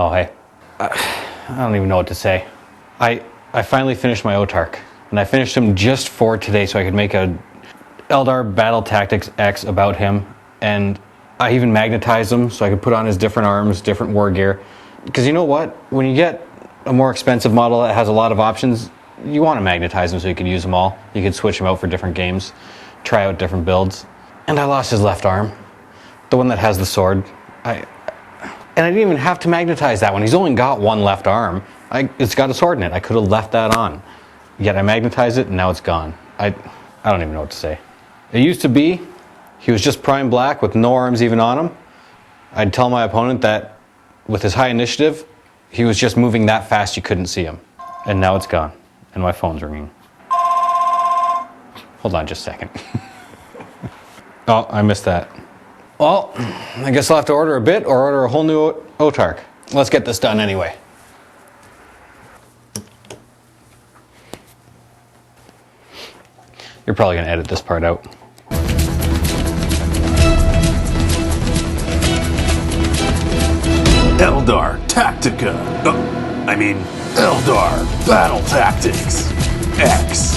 Oh, hey. I don't even know what to say. I finally finished my Autarch, and I finished him just for today so I could make a Eldar Battle Tactics X about him, and I even magnetized him so I could put on his different arms, different war gear. Because you know what? When you get a more expensive model that has a lot of options, you want to magnetize them so you can use them all. You can switch them out for different games, try out different builds. And I lost his left arm, the one that has the sword. And I didn't even have to magnetize that one. He's only got one left arm. It's got a sword in it. I could have left that on. Yet I magnetized it and now it's gone. I don't even know what to say. It used to be, he was just prime black with no arms even on him. I'd tell my opponent that with his high initiative, he was just moving that fast you couldn't see him. And now it's gone. And my phone's ringing. Hold on just a second. Oh, I missed that. Well, I guess I'll have to order a bit or order a whole new Autarch. Let's get this done anyway. You're probably going to edit this part out. Eldar Tactica. Eldar Battle Tactics X.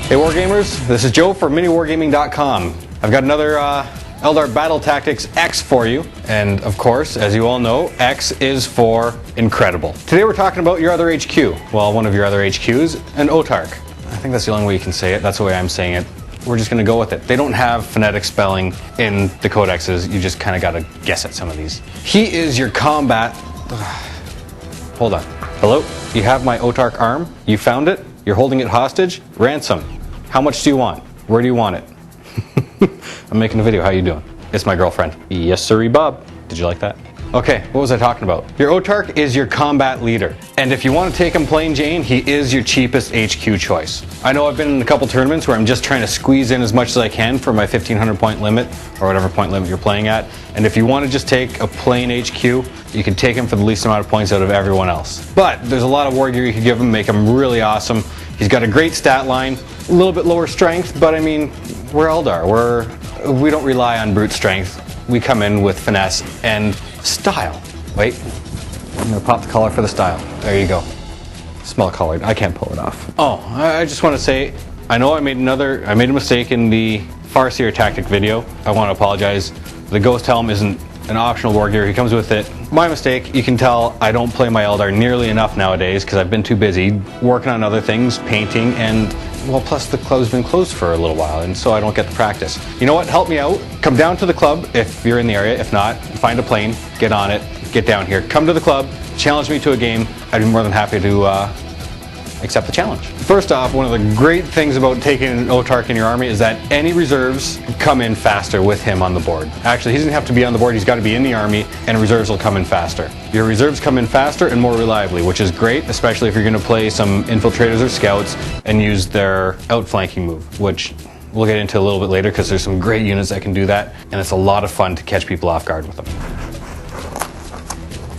Hey Wargamers, this is Joe for MiniWarGaming.com. I've got another Eldar Battle Tactics X for you, and of course, as you all know, X is for incredible. Today we're talking about your other HQ. Well, one of your other HQs, an Autarch. I think that's the only way you can say it. That's the way I'm saying it. We're just going to go with it. They don't have phonetic spelling in the codexes. You just kind of got to guess at some of these. He is your combat... Hold on. Hello? You have my Autarch arm? You found it? You're holding it hostage? Ransom. How much do you want? Where do you want it? I'm making a video. How you doing? It's my girlfriend. Yes, sirree, Bob. Did you like that? Okay, what was I talking about? Your Autarch is your combat leader. And if you want to take him plain Jane, he is your cheapest HQ choice. I know I've been in a couple tournaments where I'm just trying to squeeze in as much as I can for my 1500 point limit, or whatever point limit you're playing at. And if you want to just take a plain HQ, you can take him for the least amount of points out of everyone else. But there's a lot of war gear you can give him, make him really awesome. He's got a great stat line, a little bit lower strength, but I mean, we're Eldar. We don't rely on brute strength. We come in with finesse and style. Wait, I'm gonna pop the collar for the style. There you go. Smell colored. I can't pull it off. Oh, I just want to say, I know I made a mistake in the Farseer tactic video. I want to apologize. The Ghost Helm isn't an optional war gear. He comes with it. My mistake. You can tell I don't play my Eldar nearly enough nowadays because I've been too busy working on other things, painting, and well, plus the club's been closed for a little while, and so I don't get to practice. You know what? Help me out. Come down to the club if you're in the area. If not, find a plane, get on it, get down here. Come to the club, challenge me to a game. I'd be more than happy to accept the challenge. First off, one of the great things about taking an Autarch in your army is that any reserves come in faster with him on the board. Actually, he doesn't have to be on the board, he's got to be in the army, and reserves will come in faster. Your reserves come in faster and more reliably, which is great, especially if you're going to play some infiltrators or scouts and use their outflanking move, which we'll get into a little bit later because there's some great units that can do that, and it's a lot of fun to catch people off guard with them.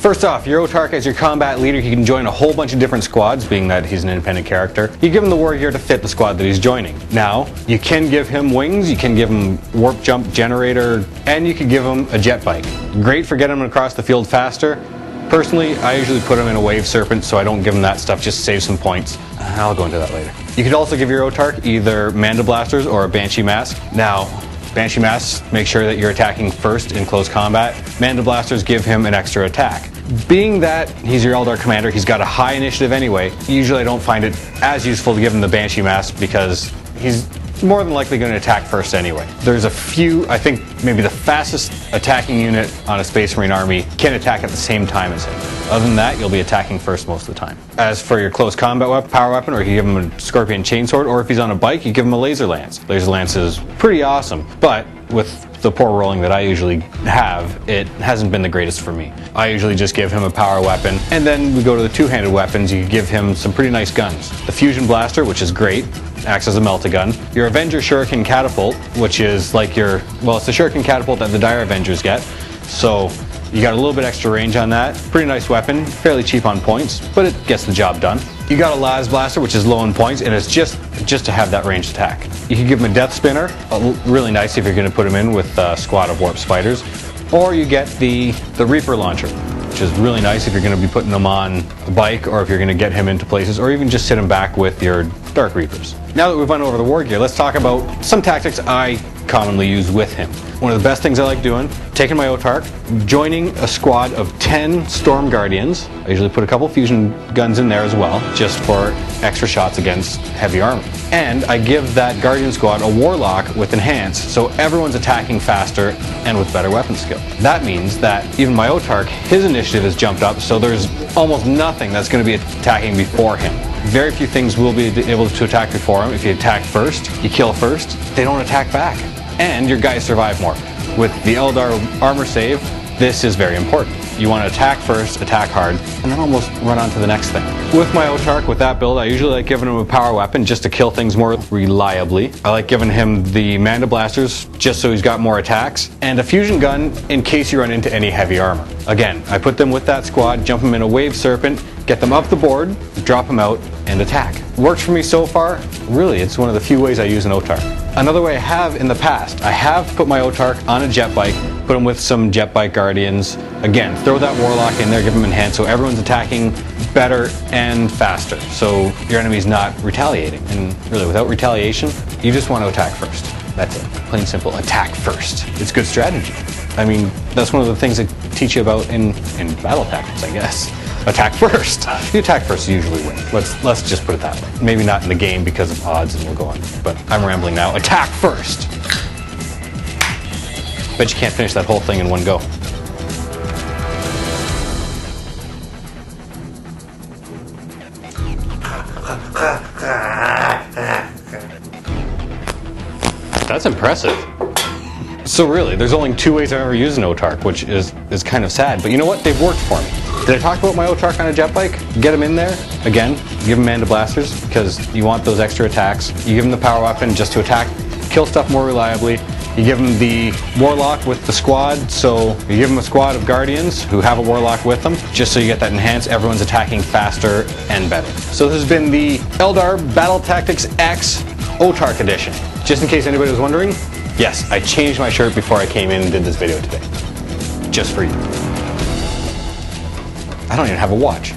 First off, your Autarch as your combat leader, he can join a whole bunch of different squads, being that he's an independent character. You give him the war gear to fit the squad that he's joining. Now, you can give him wings, you can give him warp jump generator, and you can give him a jet bike. Great for getting him across the field faster. Personally, I usually put him in a wave serpent, so I don't give him that stuff, just save some points. I'll go into that later. You could also give your Autarch either Manda Blasters or a Banshee Mask. Now, Banshee Masks make sure that you're attacking first in close combat. Manda Blasters give him an extra attack. Being that he's your Eldar commander, he's got a high initiative anyway, usually I don't find it as useful to give him the Banshee Mask because he's more than likely going to attack first anyway. There's a few, I think maybe the fastest attacking unit on a Space Marine army can attack at the same time as him. Other than that, you'll be attacking first most of the time. As for your close combat power weapon, or you give him a Scorpion Chainsword, or if he's on a bike, you give him a Laser Lance. Laser Lance is pretty awesome, but with the poor rolling that I usually have, it hasn't been the greatest for me. I usually just give him a power weapon, and then we go to the two-handed weapons. You give him some pretty nice guns. The Fusion Blaster, which is great, acts as a melt-a-gun. Your Avenger Shuriken Catapult, which is like it's the Shuriken Catapult that the Dire Avengers get, so you got a little bit extra range on that. Pretty nice weapon, fairly cheap on points, but it gets the job done. You got a Las Blaster, which is low on points, and it's just to have that ranged attack. You can give him a Death Spinner, really nice if you're going to put him in with a squad of Warp Spiders, or you get the Reaper Launcher. which is really nice if you're going to be putting him on the bike or if you're going to get him into places, or even just sit him back with your Dark Reapers. Now that we've went over the war gear, let's talk about some tactics I commonly use with him. One of the best things I like doing, taking my Autarch, joining a squad of 10 Storm Guardians. I usually put a couple fusion guns in there as well, just for extra shots against heavy armor. And I give that Guardian squad a Warlock with Enhance, so everyone's attacking faster and with better weapon skill. That means that even my Autarch, his initiative is jumped up, so there's almost nothing that's going to be attacking before him. Very few things will be able to attack before him. If you attack first, you kill first, they don't attack back. And your guys survive more. With the Eldar armor save, this is very important. You want to attack first, attack hard, and then almost run on to the next thing. With my Autarch, with that build, I usually like giving him a power weapon just to kill things more reliably. I like giving him the Manda Blasters just so he's got more attacks, and a fusion gun in case you run into any heavy armor. Again, I put them with that squad, jump them in a Wave Serpent, get them up the board, drop them out, and attack. Works for me so far. Really, it's one of the few ways I use an Autarch. Another way I have in the past, I have put my Autarch on a jet bike, put him with some jet bike guardians. Again, throw that Warlock in there, give him enhance, so everyone's attacking better and faster, so your enemy's not retaliating. And really, without retaliation, you just want to attack first. That's it. Plain simple, attack first. It's good strategy. I mean, that's one of the things they teach you about in battle tactics, I guess. Attack first. You attack first, you usually win. Let's just put it that way. Maybe not in the game because of odds, and we'll go on. But I'm rambling now. Attack first. Bet you can't finish that whole thing in one go. That's impressive. So really, there's only 2 ways I've ever used an Autarch, which is kind of sad. But you know what? They've worked for me. Did I talk about my Autarch on a jet bike? Get him in there. Again, give him Manda Blasters because you want those extra attacks. You give him the power weapon just to attack, kill stuff more reliably. You give him the Warlock with the squad, so you give him a squad of Guardians who have a Warlock with them, just so you get that enhanced, everyone's attacking faster and better. So this has been the Eldar Battle Tactics X Autarch Edition. Just in case anybody was wondering, yes, I changed my shirt before I came in and did this video today. Just for you. I don't even have a watch.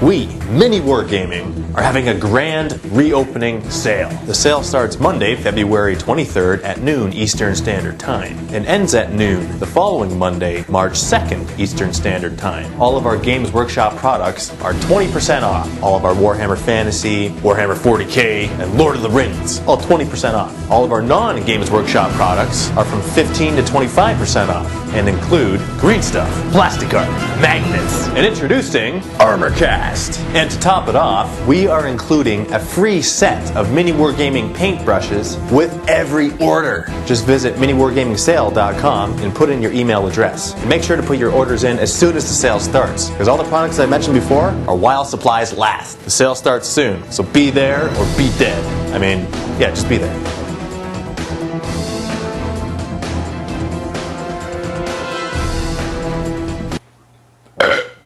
We, MiniWarGaming, are having a grand reopening sale. The sale starts Monday, February 23rd at noon Eastern Standard Time and ends at noon the following Monday, March 2nd Eastern Standard Time. All of our Games Workshop products are 20% off. All of our Warhammer Fantasy, Warhammer 40k, and Lord of the Rings, all 20% off. All of our non-Games Workshop products are from 15 to 25% off and include green stuff, plastic art, magnets, and introducing Armor Cast. And to top it off, we are including a free set of MiniWarGaming paintbrushes with every order. Just visit MiniWarGamingSale.com and put in your email address. And make sure to put your orders in as soon as the sale starts, because all the products I mentioned before are while supplies last. The sale starts soon, so be there or be dead. I mean, yeah, just be there.